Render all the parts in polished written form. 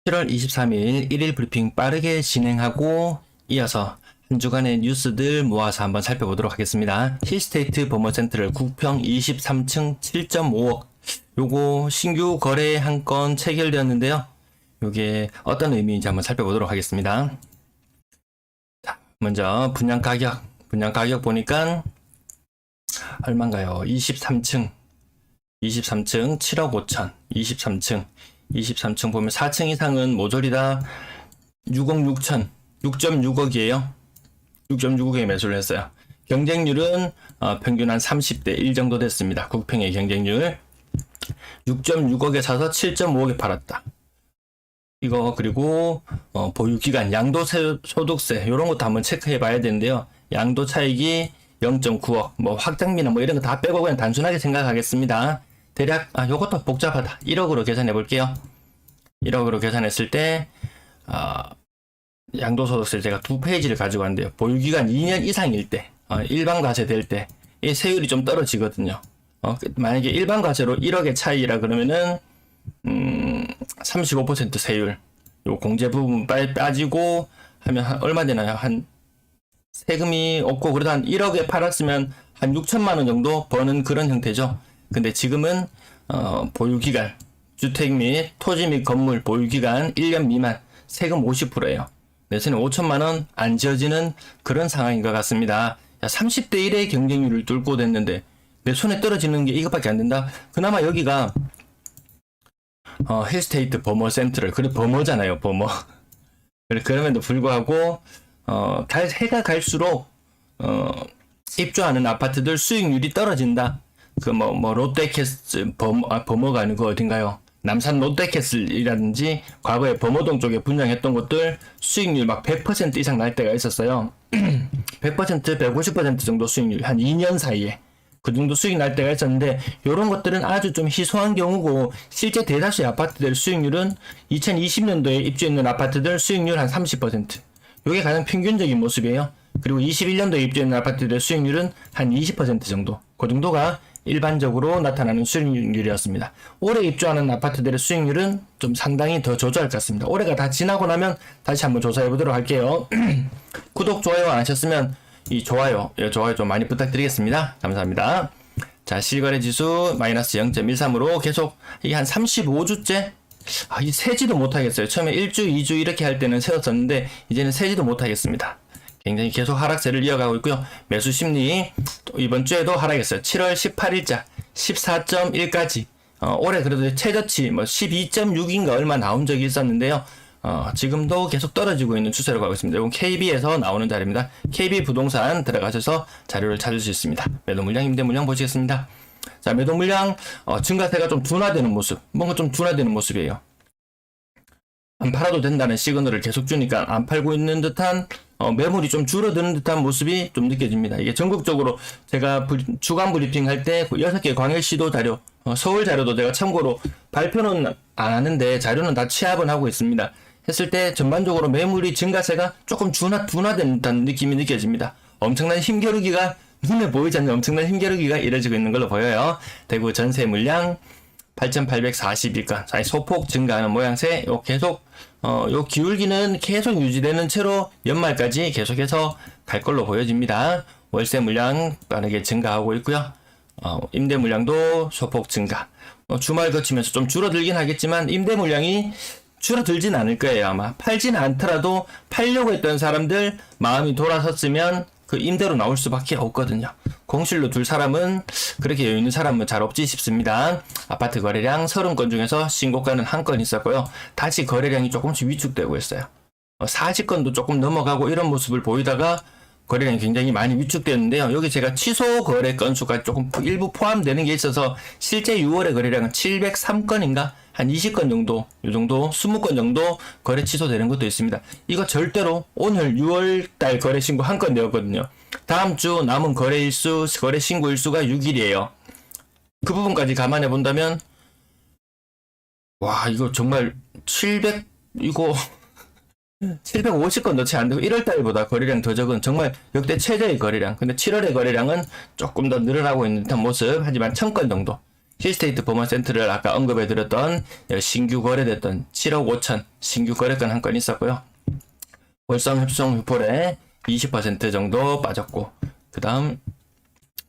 7월 23일 1일 브리핑 빠르게 진행하고 이어서 한 주간의 뉴스들 모아서 한번 살펴보도록 하겠습니다. 힐스테이트 버머센트럴 국평 23층 7.5억 요거 신규 거래 한 건 체결되었는데요. 요게 어떤 의미인지 한번 살펴보도록 하겠습니다. 자, 먼저 분양 가격 보니까 얼마인가요? 23층 7억 5천 23층 보면 4층 이상은 모조리 다 6억 6천 6.6억이에요 6.6억에 매수를 했어요. 경쟁률은 평균 한 30대 1 정도 됐습니다. 국평의 경쟁률 6.6억에 사서 7.5억에 팔았다. 이거 그리고 보유기간 양도소득세 이런 것도 한번 체크해 봐야 되는데요. 양도 차익이 0.9억 뭐 확장비나 뭐 이런 거 다 빼고 그냥 단순하게 생각하겠습니다. 대략 요것도 복잡하다. 1억으로 계산해 볼게요. 1억으로 계산했을 때 양도소득세 제가 두 페이지를 가지고 왔는데요. 보유기간 2년 이상일 때 일반 과세 될 때 이 세율이 좀 떨어지거든요. 만약에 일반 과세로 1억의 차이라 그러면은 35% 세율 요 공제 부분 빠지고 하면 얼마 되나요? 한 세금이 없고 그래도 한 1억에 팔았으면 한 6천만 원 정도 버는 그런 형태죠. 근데 지금은 보유기간 주택 및 토지 및 건물 보유기간 1년 미만 세금 50%예요. 내세는 5천만 원 안 지어지는 그런 상황인 것 같습니다. 30대 1의 경쟁률을 뚫고 됐는데 내 손에 떨어지는 게 이것밖에 안 된다. 그나마 여기가 힐스테이트 버머 센트럴 그래 버머잖아요. 버머. 그럼에도 불구하고 해가 갈수록 입주하는 아파트들 수익률이 떨어진다. 롯데캐슬 버머가 아니고 어딘가요? 남산 롯데캐슬이라든지 과거에 범어동 쪽에 분양했던 곳들 수익률 막 100% 이상 날 때가 있었어요. 100%, 150% 정도 수익률 한 2년 사이에 그 정도 수익 날 때가 있었는데 이런 것들은 아주 좀 희소한 경우고 실제 대다수의 아파트들 수익률은 2020년도에 입주했는 아파트들 수익률 한 30%. 이게 가장 평균적인 모습이에요. 그리고 21년도에 입주했는 아파트들의 수익률은 한 20% 정도. 그 정도가 일반적으로 나타나는 수익률이었습니다. 올해 입주하는 아파트들의 수익률은 좀 상당히 더 저조할 것 같습니다. 올해가 다 지나고 나면 다시 한번 조사해 보도록 할게요. 구독, 좋아요 안 하셨으면 이 좋아요 좀 많이 부탁드리겠습니다. 감사합니다. 자, 실거래 지수 마이너스 0.13으로 계속 이게 한 35주째 이 세지도 못하겠어요. 처음에 1주, 2주 이렇게 할 때는 세웠었는데 이제는 세지도 못하겠습니다. 굉장히 계속 하락세를 이어가고 있고요. 매수 심리 이번 주에도 하락했어요. 7월 18일자 14.1까지 올해 그래도 최저치 12.6인가 얼마 나온 적이 있었는데요. 지금도 계속 떨어지고 있는 추세로 가고 있습니다. 이건 KB에서 나오는 자료입니다. KB 부동산 들어가셔서 자료를 찾을 수 있습니다. 매도 물량, 임대 물량 보시겠습니다. 자, 매도 물량 증가세가 좀 둔화되는 모습, 뭔가 좀 둔화되는 모습이에요. 안 팔아도 된다는 시그널을 계속 주니까 안 팔고 있는 듯한 매물이 좀 줄어드는 듯한 모습이 좀 느껴집니다. 이게 전국적으로 제가 주간 브리핑 할 때 6개 광역시도 자료, 서울 자료도 제가 참고로 발표는 안 하는데 자료는 다 취합은 하고 있습니다. 했을 때 전반적으로 매물이 증가세가 조금 둔화된 듯한 느낌이 느껴집니다. 엄청난 힘겨루기가 눈에 보이지 않는 엄청난 힘겨루기가 이뤄지고 있는 걸로 보여요. 대구 전세 물량 8,841건 소폭 증가하는 모양새 계속 요 기울기는 계속 유지되는 채로 연말까지 계속해서 갈 걸로 보여집니다. 월세 물량 빠르게 증가하고 있고요. 임대 물량도 소폭 증가. 주말 거치면서 좀 줄어들긴 하겠지만 임대 물량이 줄어들진 않을 거예요. 아마 팔지는 않더라도 팔려고 했던 사람들 마음이 돌아섰으면 그 임대로 나올 수밖에 없거든요. 공실로 둘 사람은 그렇게 여유 있는 사람은 잘 없지 싶습니다. 아파트 거래량 30건 중에서 신고가는 한 건 있었고요. 다시 거래량이 조금씩 위축되고 있어요. 40건도 조금 넘어가고 이런 모습을 보이다가 거래량이 굉장히 많이 위축되는데요. 여기 제가 취소 거래 건수가 조금 일부 포함되는 게 있어서 실제 6월의 거래량은 703건인가? 한 20건 정도, 이 정도, 20건 정도 거래 취소되는 것도 있습니다. 이거 절대로 오늘 6월달 거래 신고 한 건 되었거든요. 다음 주 남은 거래 일수, 거래 신고 일수가 6일이에요. 그 부분까지 감안해 본다면, 와, 이거 정말 750건 넣지 않는데 1월달보다 거래량 더 적은 정말 역대 최저의 거래량. 근데 7월의 거래량은 조금 더 늘어나고 있는 듯한 모습. 하지만 1000건 정도. 힐스테이트 버머센트를 아까 언급해드렸던 신규 거래됐던 7억 5천 신규 거래건 한 건 있었고요. 월성 협성 휴폴에 20% 정도 빠졌고, 그 다음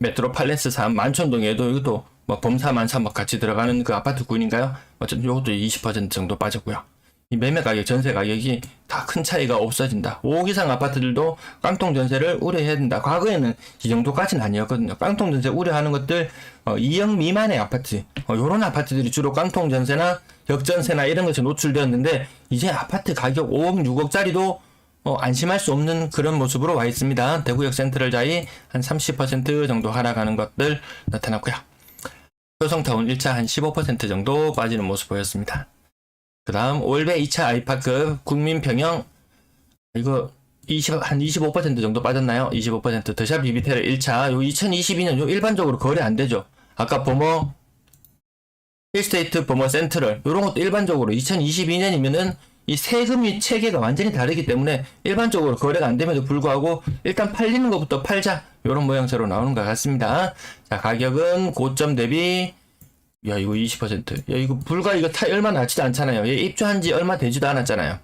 메트로 팔레스 3 만촌동에도 이것도 뭐 범사 만사 뭐 같이 들어가는 그 아파트 구인인가요? 어쨌든 이것도 20% 정도 빠졌고요. 이 매매 가격, 전세 가격이 다 큰 차이가 없어진다. 5억 이상 아파트들도 깡통 전세를 우려해야 된다. 과거에는 이 정도까지는 아니었거든요. 깡통 전세 우려하는 것들 2억 미만의 아파트, 요런 아파트들이 주로 깡통 전세나 역전세나 이런 것에 노출되었는데, 이제 아파트 가격 5억, 6억짜리도 안심할 수 없는 그런 모습으로 와 있습니다. 대구역 센트럴자이 한 30% 정도 하락하는 것들 나타났고요. 효성타운 1차 한 15% 정도 빠지는 모습 보였습니다. 그 다음 올베 2차 아이파크 국민평형 이거 한 25% 정도 빠졌나요? 25%. 더샵 비비테르 1차 요 2022년 요 일반적으로 거래 안 되죠. 아까 버머 힐스테이트 버머 센트럴 요런 것도 일반적으로 2022년이면은 이 세금이 체계가 완전히 다르기 때문에 일반적으로 거래가 안 됨에도 불구하고 일단 팔리는 것부터 팔자, 요런 모양새로 나오는 것 같습니다. 자, 가격은 고점 대비 야 이거 20%. 야 이거 불과 이거 얼마 나지도 않잖아요. 얘 입주한 지 얼마 되지도 않았잖아요.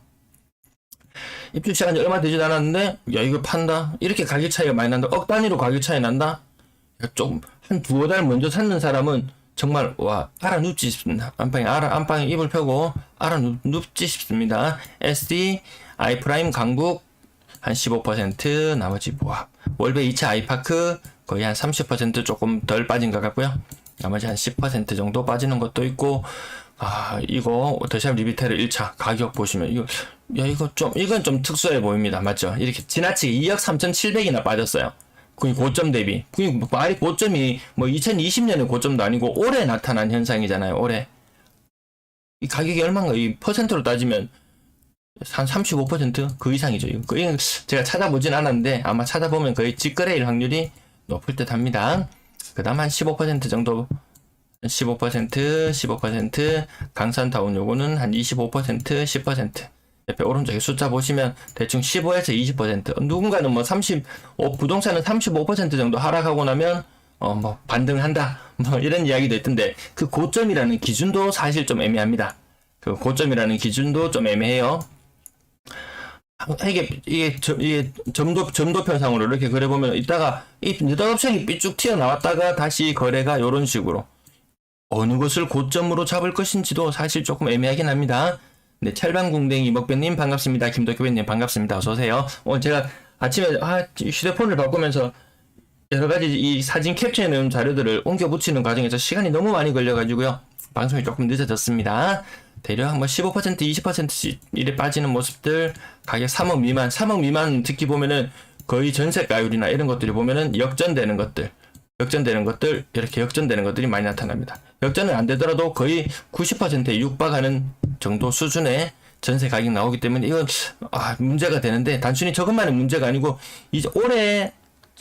입주 시간이 얼마 되지도 않았는데 야 이거 판다? 이렇게 가격 차이가 많이 난다. 억 단위로 가격 차이 난다? 좀 한 두어 달 먼저 샀는 사람은 정말 와 알아 눕지 싶습니다. 안방에 입을 펴고 알아 눕지 싶습니다. SD 아이프라임 강북 한 15%, 나머지 보합 월베 2차 아이파크 거의 한 30% 조금 덜 빠진 것 같고요. 나머지 한 10% 정도 빠지는 것도 있고, 이거 더샵 리비테르 1차 가격 보시면 이건 좀 특수해 보입니다. 맞죠? 이렇게 지나치게 2억 3,700이나 빠졌어요. 그 고점 대비. 그 말이 고점이 뭐 2020년의 고점도 아니고 올해 나타난 현상이잖아요. 올해. 이 가격이 얼마인가? 이 퍼센트로 따지면 한 35% 그 이상이죠. 이건 제가 찾아보진 않았는데 아마 찾아보면 거의 직거래일 확률이 높을 듯 합니다. 그 다음 한 15% 정도 15% 강산타운 요거는 한 25% 10% 옆에 오른쪽에 숫자 보시면 대충 15에서 20% 누군가는 뭐 부동산은 35% 정도 하락하고 나면 뭐 반등한다 뭐 이런 이야기도 있던데, 그 고점이라는 기준도 사실 좀 애매합니다. 그 고점이라는 기준도 좀 애매해요. 이게 점도편상으로 이렇게 그려보면 이따가 이 느닷없이 삐쭉 튀어나왔다가 다시 거래가 요런 식으로 어느 것을 고점으로 잡을 것인지도 사실 조금 애매하긴 합니다. 네, 찰방궁뎅이 먹배님 반갑습니다. 김덕규배님 반갑습니다. 어서오세요. 제가 아침에 휴대폰을 바꾸면서 여러가지 이 사진 캡처해놓은 자료들을 옮겨 붙이는 과정에서 시간이 너무 많이 걸려가지고요. 방송이 조금 늦어졌습니다. 대략 뭐 15% 20%씩 이래 빠지는 모습들, 가격 3억 미만 특히 보면은 거의 전세가율이나 이런 것들이 보면은 역전되는 것들 이렇게 역전되는 것들이 많이 나타납니다. 역전은 안 되더라도 거의 90%에 육박하는 정도 수준의 전세 가격이 나오기 때문에 이건 문제가 되는데, 단순히 저것만의 문제가 아니고 이제 올해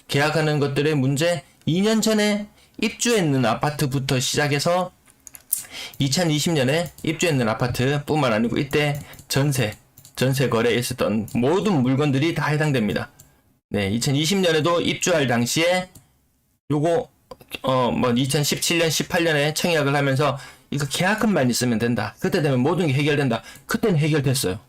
계약하는 것들의 문제, 2년 전에 입주했는 아파트부터 시작해서 2020년에 입주했는 아파트뿐만 아니고 이때 전세 거래에 있었던 모든 물건들이 다 해당됩니다. 네, 2020년에도 입주할 당시에 요거 뭐 2017년 18년에 청약을 하면서 이거 계약금만 있으면 된다, 그때 되면 모든 게 해결된다, 그때는 해결됐어요.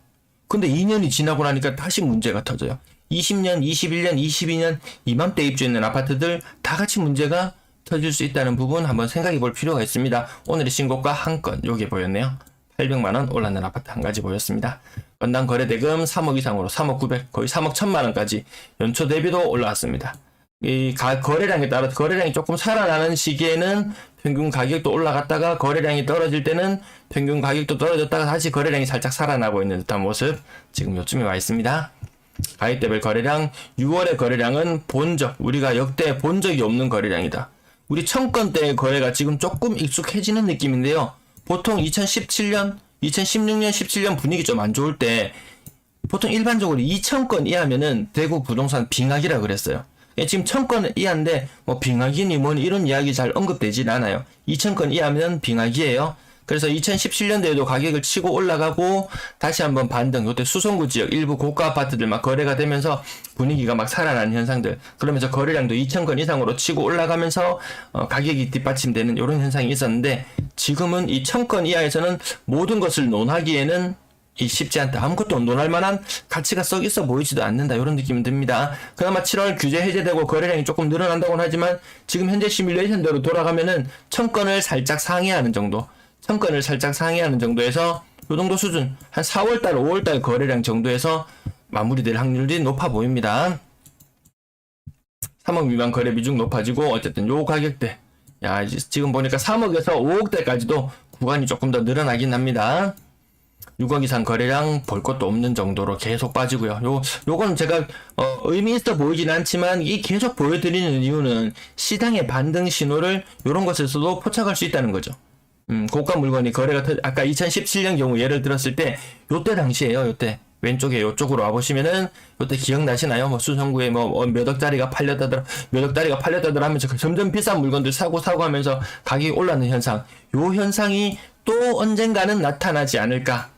근데 2년이 지나고 나니까 다시 문제가 터져요. 20년 21년 22년 이맘때 입주했는 아파트들 다 같이 문제가 터질 수 있다는 부분 한번 생각해 볼 필요가 있습니다. 오늘의 신고가 한 건 요게 보였네요. 800만원 올랐는 아파트 한 가지 보였습니다. 건당 거래대금 3억 이상으로 3억 900 거의 3억 1000만원까지 연초 대비도 올라왔습니다. 이 거래량에 따라 거래량이 조금 살아나는 시기에는 평균 가격도 올라갔다가 거래량이 떨어질 때는 평균 가격도 떨어졌다가 다시 거래량이 살짝 살아나고 있는 듯한 모습 지금 요쯤에 와 있습니다. 가입대별 거래량 6월의 거래량은 우리가 역대 본 적이 없는 거래량이다. 우리 청건대의 거래가 지금 조금 익숙해지는 느낌인데요. 보통 2016년 17년 분위기 좀 안 좋을 때 보통 일반적으로 2,000건 이하면은 대구 부동산 빙하기라 그랬어요. 지금 1,000건 이하인데 뭐 빙하기니 뭐니 이런 이야기 잘 언급되진 않아요. 2,000건 이하면 빙하기예요. 그래서 2017년도에도 가격을 치고 올라가고 다시 한번 반등. 이때 수성구 지역 일부 고가 아파트들 막 거래가 되면서 분위기가 막 살아나는 현상들. 그러면서 거래량도 2,000건 이상으로 치고 올라가면서 가격이 뒷받침되는 이런 현상이 있었는데 지금은 이 1,000건 이하에서는 모든 것을 논하기에는 쉽지 않다. 아무것도 논할 만한 가치가 썩 있어 보이지도 않는다. 이런 느낌이 듭니다. 그나마 7월 규제 해제되고 거래량이 조금 늘어난다고는 하지만 지금 현재 시뮬레이션대로 돌아가면은 1,000건을 살짝 상회하는 정도. 1,000건을 살짝 상회하는 정도에서 요 정도 수준. 한 4월달, 5월달 거래량 정도에서 마무리될 확률이 높아 보입니다. 3억 미만 거래 비중 높아지고 어쨌든 요 가격대. 야, 지금 보니까 3억에서 5억대까지도 구간이 조금 더 늘어나긴 합니다. 6억 이상 거래량 볼 것도 없는 정도로 계속 빠지고요. 요건 제가 의미 있어 보이진 않지만 이 계속 보여드리는 이유는 시장의 반등 신호를 요런 것에서도 포착할 수 있다는 거죠. 고가 물건이 거래가 아까 2017년 경우 예를 들었을 때 요때 당시에요. 요때 왼쪽에 요쪽으로 와보시면은 요때 기억나시나요? 뭐 수성구에 뭐 몇 억짜리가 팔렸다더라 하면서 점점 비싼 물건들 사고 하면서 가격이 올라가는 현상. 요 현상이 또 언젠가는 나타나지 않을까.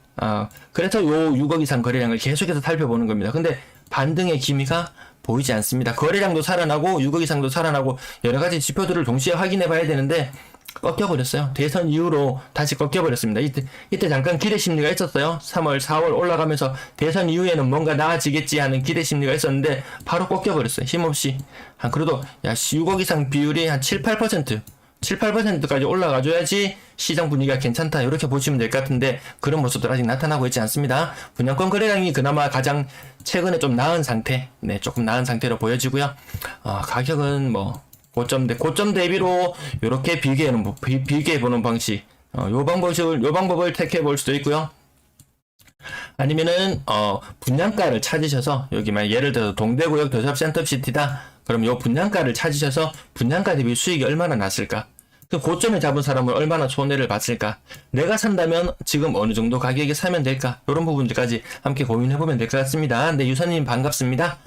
그래서 요 6억 이상 거래량을 계속해서 살펴보는 겁니다. 근데 반등의 기미가 보이지 않습니다. 거래량도 살아나고 6억 이상도 살아나고 여러 가지 지표들을 동시에 확인해 봐야 되는데 꺾여버렸어요. 대선 이후로 다시 꺾여버렸습니다. 이때 잠깐 기대 심리가 있었어요. 3월, 4월 올라가면서 대선 이후에는 뭔가 나아지겠지 하는 기대 심리가 있었는데 바로 꺾여버렸어요. 힘없이. 그래도 6억 이상 비율이 한 7, 8%. 7, 8%까지 올라가줘야지 시장 분위기가 괜찮다 이렇게 보시면 될 것 같은데 그런 모습들 아직 나타나고 있지 않습니다. 분양권 거래량이 그나마 가장 최근에 좀 나은 상태, 조금 나은 상태로 보여지고요. 가격은 뭐 고점 대비로 이렇게 비교해 보는 방식, 요 방법을 택해 볼 수도 있고요. 아니면은 분양가를 찾으셔서 여기만 예를 들어서 동대구역 더샵 센터시티다. 그럼 요 분양가를 찾으셔서 분양가 대비 수익이 얼마나 났을까? 그 고점에 잡은 사람은 얼마나 손해를 봤을까? 내가 산다면 지금 어느 정도 가격에 사면 될까? 이런 부분들까지 함께 고민해보면 될 것 같습니다. 네, 유선님 반갑습니다.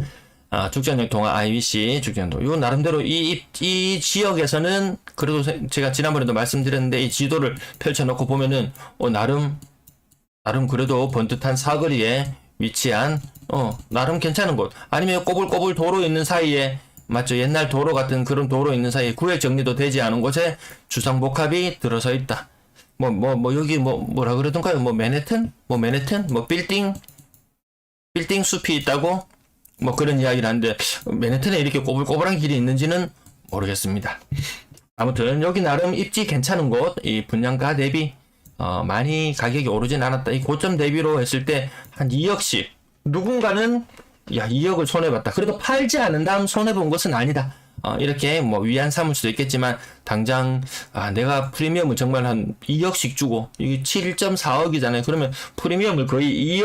죽전역 동아 IBC 죽전도 요 나름대로 이 지역에서는 그래도 제가 지난번에도 말씀드렸는데 이 지도를 펼쳐놓고 보면은 나름 그래도 번듯한 사거리에 위치한 나름 괜찮은 곳. 아니면 꼬불꼬불 도로 있는 사이에 맞죠? 옛날 도로 같은 그런 도로 있는 사이에 구획 정리도 되지 않은 곳에 주상복합이 들어서 있다. 여기 뭐라 그러던가요? 맨해튼? 빌딩 숲이 있다고? 그런 이야기를 하는데 맨해튼에 이렇게 꼬불꼬불한 길이 있는지는 모르겠습니다. 아무튼 여기 나름 입지 괜찮은 곳, 이 분양가 대비 많이 가격이 오르진 않았다. 이 고점 대비로 했을 때 한 2억씩 누군가는 2억을 손해봤다. 그래도 팔지 않은 다음 손해본 것은 아니다. 이렇게 위안 삼을 수도 있겠지만 당장 내가 프리미엄을 정말 한 2억씩 주고 이게 7.4억이잖아요. 그러면 프리미엄을 거의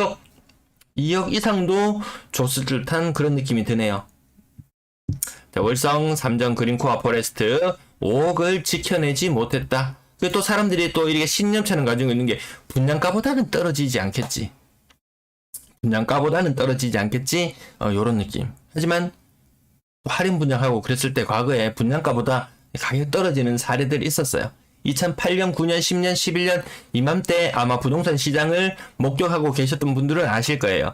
2억 이상도 줬을 듯한 그런 느낌이 드네요. 자, 월성 삼정 그린코아 포레스트 5억을 지켜내지 못했다. 또 사람들이 또 이렇게 신념처럼 가지고 있는 게 분양가보다는 떨어지지 않겠지. 요런 느낌. 하지만 할인 분양하고 그랬을 때 과거에 분양가보다 가격 떨어지는 사례들이 있었어요. 2008년, 9년, 10년, 11년 이맘때 아마 부동산 시장을 목격하고 계셨던 분들은 아실 거예요.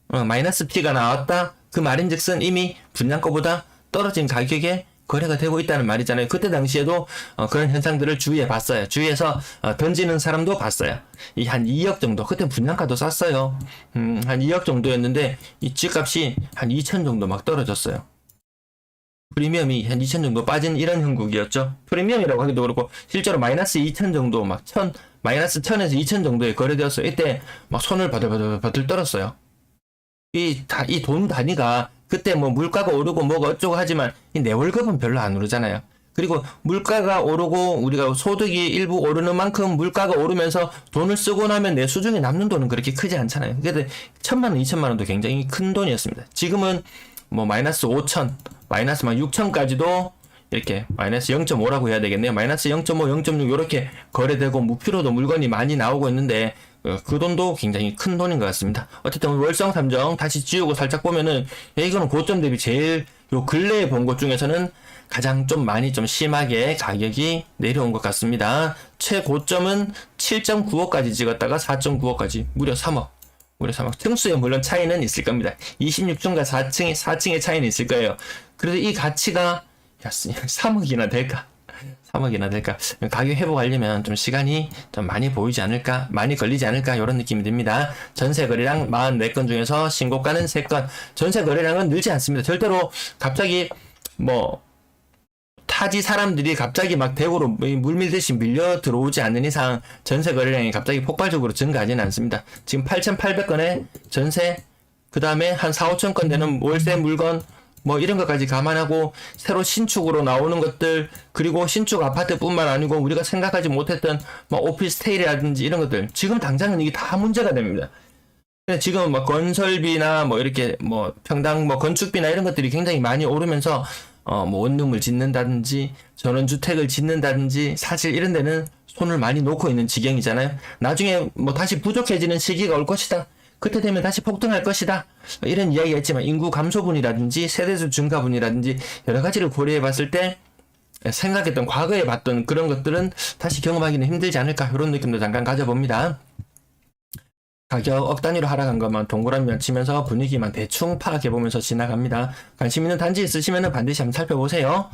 마이너스 P가 나왔다. 그 말인즉슨 이미 분양가보다 떨어진 가격에 거래가 되고 있다는 말이잖아요. 그때 당시에도 그런 현상들을 주위에 봤어요. 주위에서 던지는 사람도 봤어요. 한 2억 정도. 그때 분양가도 쌌어요. 한 2억 정도였는데 이 집값이 한 2천 정도 막 떨어졌어요. 프리미엄이 한 2천 정도 빠진 이런 형국이었죠. 프리미엄이라고 하기도 그렇고 실제로 마이너스 2천 정도 마이너스 1000에서 2천 정도에 거래되었어요. 이때 막 손을 바들바들 떨었어요. 이 돈 단위가 그때 물가가 오르고 뭐가 어쩌고 하지만 내 월급은 별로 안 오르잖아요. 그리고 물가가 오르고 우리가 소득이 일부 오르는 만큼 물가가 오르면서 돈을 쓰고 나면 내 수중에 남는 돈은 그렇게 크지 않잖아요. 그래도 1000만 원, 2000만 원도 굉장히 큰 돈이었습니다. 지금은 마이너스 5천, 마이너스 6천까지도 이렇게 마이너스 0.5라고 해야 되겠네요. 마이너스 0.5, 0.6 이렇게 거래되고 무피로도 물건이 많이 나오고 있는데 그 돈도 굉장히 큰 돈인 것 같습니다. 어쨌든 월성 삼정 다시 지우고 살짝 보면은 이거는 고점 대비 제일 요 근래에 본 것 중에서는 가장 좀 많이 좀 심하게 가격이 내려온 것 같습니다. 최고점은 7.95까지 찍었다가 4.95까지 무려 3억. 층수에 물론 차이는 있을 겁니다. 26층과 4층의 차이는 있을 거예요. 그래도 이 가치가 3억이나 될까? 3억이나 될까? 가격 회복하려면 좀 시간이 좀 많이 보이지 않을까? 많이 걸리지 않을까? 이런 느낌이 듭니다. 전세 거래량 44건 중에서 신고가는 3건. 전세 거래량은 늘지 않습니다. 절대로 갑자기 타지 사람들이 갑자기 막 대구로 물밀듯이 밀려 들어오지 않는 이상 전세 거래량이 갑자기 폭발적으로 증가하지는 않습니다. 지금 8,800건의 전세, 그 다음에 한 4, 5천 건 되는 월세 물건, 이런 것까지 감안하고 새로 신축으로 나오는 것들, 그리고 신축 아파트뿐만 아니고 우리가 생각하지 못했던 오피스텔이라든지 이런 것들, 지금 당장은 이게 다 문제가 됩니다. 지금 건설비나 이렇게 평당 건축비나 이런 것들이 굉장히 많이 오르면서 원룸을 짓는다든지 전원주택을 짓는다든지 사실 이런 데는 손을 많이 놓고 있는 지경이잖아요. 나중에 다시 부족해지는 시기가 올 것이다. 그때 되면 다시 폭등할 것이다. 이런 이야기가 있지만 인구 감소분이라든지 세대수 증가분이라든지 여러 가지를 고려해 봤을 때 생각했던 과거에 봤던 그런 것들은 다시 경험하기는 힘들지 않을까, 이런 느낌도 잠깐 가져봅니다. 가격 억 단위로 하락한 것만 동그라미 치면서 분위기만 대충 파악해보면서 지나갑니다. 관심 있는 단지 있으시면 반드시 한번 살펴보세요.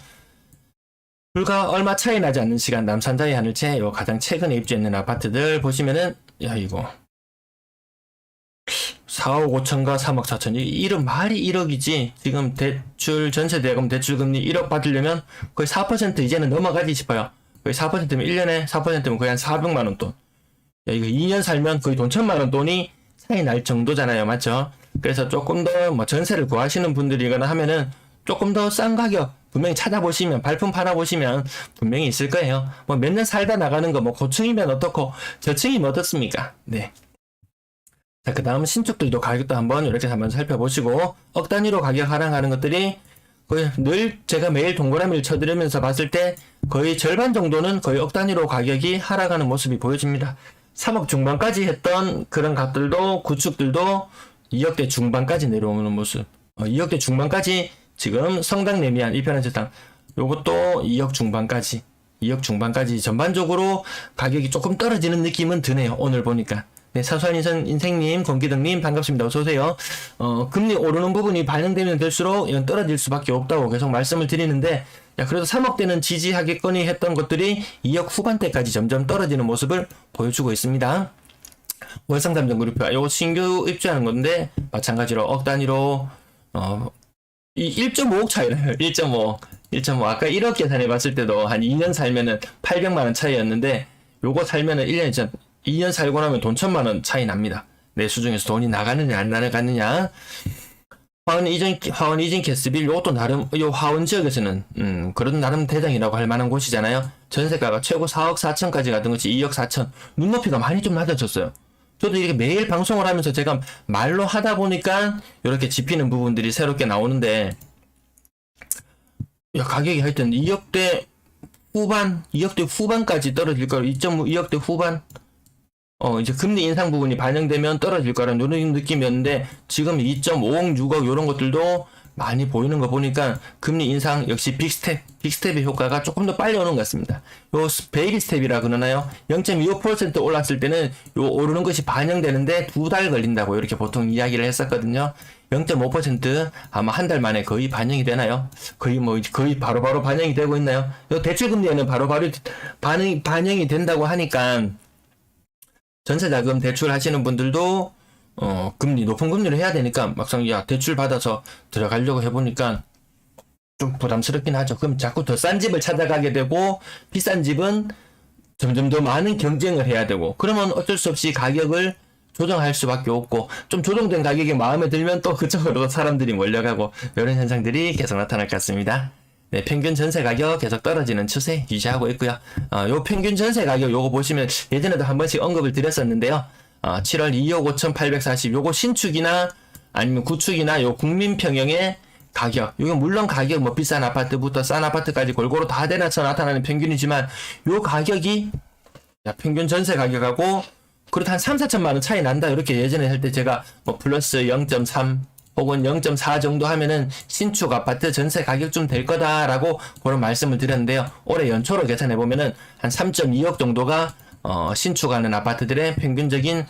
불과 얼마 차이 나지 않는 시간 남산자의 하늘채 요 가장 최근에 입주했는 아파트들 보시면은 이거 4억 5천과 3억 4천, 이런 말이 1억이지 지금 대출 전세대금 대출금리 1억 받으려면 거의 4% 이제는 넘어가지 싶어요. 거의 4%면 1년에 4%면 거의 한 400만원 돈. 이거 2년 살면 거의 돈 1,000만원 돈이 차이 날 정도잖아요. 맞죠? 그래서 조금 더 전세를 구하시는 분들이거나 하면은 조금 더 싼 가격 분명히 찾아보시면, 발품 팔아보시면 분명히 있을 거예요. 몇 년 살다 나가는 거 고층이면 어떻고 저층이면 어떻습니까? 네. 자, 그 다음 신축들도 가격도 이렇게 한번 살펴보시고, 억 단위로 가격 하락하는 것들이 거의 늘 제가 매일 동그라미를 쳐드리면서 봤을 때 거의 절반 정도는 거의 억 단위로 가격이 하락하는 모습이 보여집니다. 3억 중반까지 했던 그런 값들도, 구축들도 2억대 중반까지 내려오는 모습. 2억대 중반까지 지금 성당 내미안 1편한 세상 요것도 2억 중반까지 전반적으로 가격이 조금 떨어지는 느낌은 드네요. 오늘 보니까. 네, 사소한 인생님, 권기덕님 반갑습니다. 어서오세요. 금리 오르는 부분이 반영되면 될수록 이건 떨어질 수밖에 없다고 계속 말씀을 드리는데, 그래도 3억대는 지지하겠거니 했던 것들이 2억 후반대까지 점점 떨어지는 모습을 보여주고 있습니다. 월상담정그룹표, 이거 신규 입주하는 건데 마찬가지로 억 단위로 이 1.5억 차이나요. 1.5. 아까 1억 계산해 봤을 때도 한 2년 살면은 800만원 차이였는데, 요거 살면은 2년 살고 나면 돈 1,000만원 차이 납니다. 내 수중에서 돈이 나가느냐 안 나가느냐. 화원 이진 캐스빌, 요것도 나름 화원 지역에서는 그런 나름 대장이라고 할 만한 곳이잖아요. 전세가가 최고 4억 4천까지 갔던 것이 2억 4천. 눈높이가 많이 좀 낮아졌어요. 저도 이렇게 매일 방송을 하면서 제가 말로 하다 보니까 이렇게 짚히는 부분들이 새롭게 나오는데, 가격이 하여튼 2억대 후반까지 떨어질 거로, 2.2억대 후반. 이제 금리 인상 부분이 반영되면 떨어질 거라는 이런 느낌이었는데, 지금 2.5억, 6억 이런 것들도 많이 보이는 거 보니까 금리 인상 역시 빅스텝의 효과가 조금 더 빨리 오는 것 같습니다. 요 베이비 스텝이라 그러나요? 0.25% 올랐을 때는 요 오르는 것이 반영되는데 2달 걸린다고 이렇게 보통 이야기를 했었거든요. 0.5% 아마 한 달 만에 거의 반영이 되나요? 거의 바로바로 반영이 되고 있나요? 요 대출금리에는 바로바로 반영이 된다고 하니까 전세자금 대출하시는 분들도 높은 금리를 해야 되니까 막상 대출 받아서 들어가려고 해보니까 좀 부담스럽긴 하죠. 그럼 자꾸 더 싼 집을 찾아가게 되고, 비싼 집은 점점 더 많은 경쟁을 해야 되고, 그러면 어쩔 수 없이 가격을 조정할 수밖에 없고, 좀 조정된 가격이 마음에 들면 또 그쪽으로 사람들이 몰려가고, 이런 현상들이 계속 나타날 것 같습니다. 네, 평균 전세 가격 계속 떨어지는 추세 유지하고 있고요. 요 평균 전세 가격 요거 보시면 예전에도 한 번씩 언급을 드렸었는데요. 7월 2억 5,840, 요거 신축이나 아니면 구축이나 요 국민평형의 가격, 이건 물론 가격 비싼 아파트부터 싼 아파트까지 골고루 다 대나서 나타나는 평균이지만, 요 가격이 평균 전세 가격하고 그래도 한 3, 4천만 원 차이 난다 이렇게 예전에 할 때 제가 플러스 0.3 혹은 0.4 정도 하면은 신축 아파트 전세 가격쯤 될 거다라고 그런 말씀을 드렸는데요. 올해 연초로 계산해 보면은 한 3.2억 정도가 신축하는 아파트들의 평균적인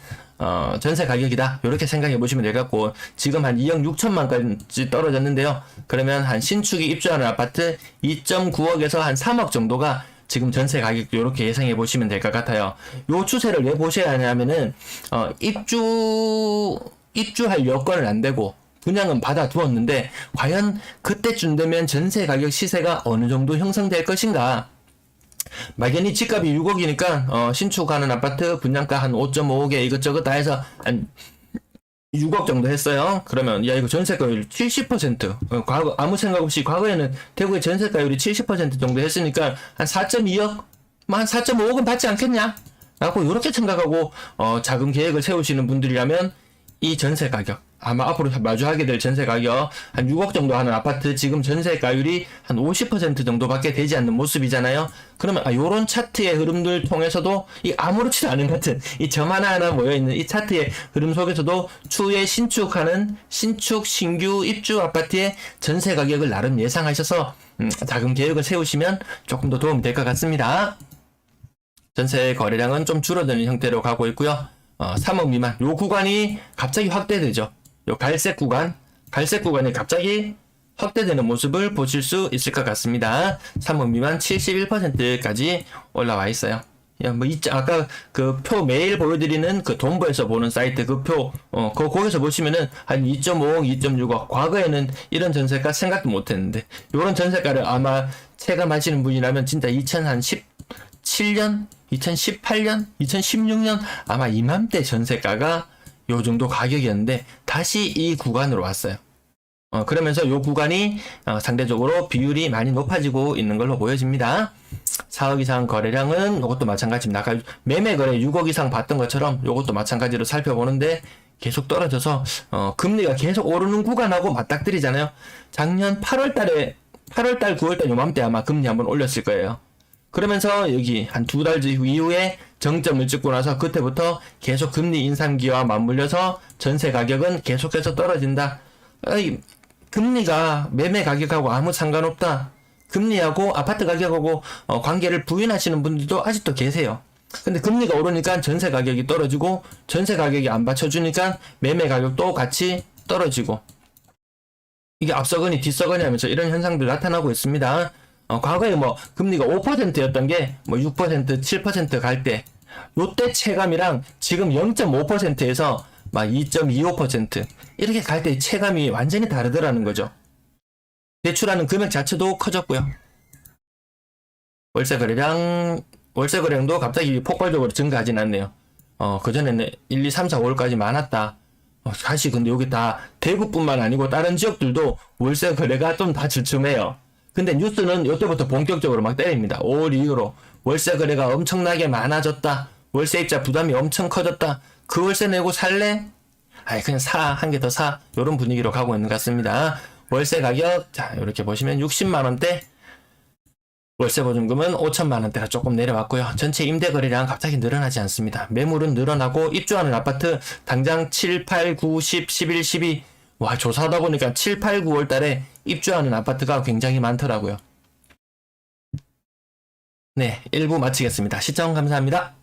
전세 가격이다. 이렇게 생각해 보시면 될 것 같고, 지금 한 2억 6천만까지 떨어졌는데요. 그러면 한 신축이 입주하는 아파트 2.9억에서 한 3억 정도가 지금 전세 가격 이렇게 예상해 보시면 될 것 같아요. 요 추세를 왜 보셔야 하냐면은 입주할 여건은 안 되고 분양은 받아두었는데 과연 그때쯤 되면 전세 가격 시세가 어느 정도 형성될 것인가? 막연히 집값이 6억이니까 신축하는 아파트 분양가 한 5.5억에 이것저것 다 해서 한 6억 정도 했어요. 그러면 야 이거 전세가율 70%. 과거 아무 생각 없이 과거에는 대구의 전세가율이 70% 정도 했으니까 한 4.2억, 한 4.5억은 받지 않겠냐? 라고 이렇게 생각하고 자금 계획을 세우시는 분들이라면 이 전세 가격, 아마 앞으로 마주하게 될 전세 가격 한 6억 정도 하는 아파트 지금 전세가율이 한 50% 정도밖에 되지 않는 모습이잖아요. 그러면 요런 차트의 흐름들 통해서도 이 아무렇지도 않은 같은 이 점 하나하나 모여있는 이 차트의 흐름 속에서도 추후에 신축하는 신축 신규 입주 아파트의 전세 가격을 나름 예상하셔서 자금 계획을 세우시면 조금 더 도움이 될 것 같습니다. 전세 거래량은 좀 줄어드는 형태로 가고 있고요. 3억 미만 요 구간이 갑자기 확대되죠. 요 갈색 구간이 갑자기 확대되는 모습을 보실 수 있을 것 같습니다. 3억 미만 71%까지 올라와 있어요. 아까 그 표 매일 보여드리는 그 돈보에서 보는 사이트 그 표, 거기서 보시면은 한 2.5억, 2.6억. 과거에는 이런 전세가 생각도 못 했는데, 요런 전세가를 아마 체감하시는 분이라면 진짜 2017년, 2018년, 2016년 아마 이맘때 전세가가 요 정도 가격이었는데 다시 이 구간으로 왔어요. 그러면서 요 구간이 상대적으로 비율이 많이 높아지고 있는 걸로 보여집니다. 4억 이상 거래량은 이것도 마찬가지입니다. 아까 매매 거래 6억 이상 봤던 것처럼 이것도 마찬가지로 살펴보는데 계속 떨어져서 금리가 계속 오르는 구간하고 맞닥뜨리잖아요. 작년 8월달, 9월달 요맘때 아마 금리 한번 올렸을 거예요. 그러면서 여기 한 2달 이후에 정점을 찍고 나서 그때부터 계속 금리 인상기와 맞물려서 전세 가격은 계속해서 떨어진다. 금리가 매매 가격하고 아무 상관없다. 금리하고 아파트 가격하고 관계를 부인하시는 분들도 아직도 계세요. 근데 금리가 오르니까 전세 가격이 떨어지고 전세 가격이 안 받쳐주니까 매매 가격도 같이 떨어지고, 이게 앞서거니 뒤서거니 하면서 이런 현상들 나타나고 있습니다. 과거에 금리가 5%였던 게 6%, 7% 갈 때, 요때 체감이랑 지금 0.5%에서 막 2.25% 이렇게 갈 때 체감이 완전히 다르더라는 거죠. 대출하는 금액 자체도 커졌고요. 월세 거래량도 갑자기 폭발적으로 증가하진 않네요. 그전에는 1, 2, 3, 4, 5월까지 많았다. 사실 근데 여기 다 대구뿐만 아니고 다른 지역들도 월세 거래가 좀 다 주춤해요. 근데 뉴스는 이때부터 본격적으로 막 때립니다. 5월 이후로 월세 거래가 엄청나게 많아졌다. 월세입자 부담이 엄청 커졌다. 그 월세 내고 살래? 그냥 한 개 더 사. 이런 분위기로 가고 있는 것 같습니다. 월세 가격, 자, 이렇게 보시면 60만원대, 월세 보증금은 5천만원대가 조금 내려왔고요. 전체 임대 거래량 갑자기 늘어나지 않습니다. 매물은 늘어나고 입주하는 아파트 당장 7, 8, 9, 10, 11, 12, 와, 조사하다 보니까 7, 8, 9월 달에 입주하는 아파트가 굉장히 많더라고요. 네, 1부 마치겠습니다. 시청 감사합니다.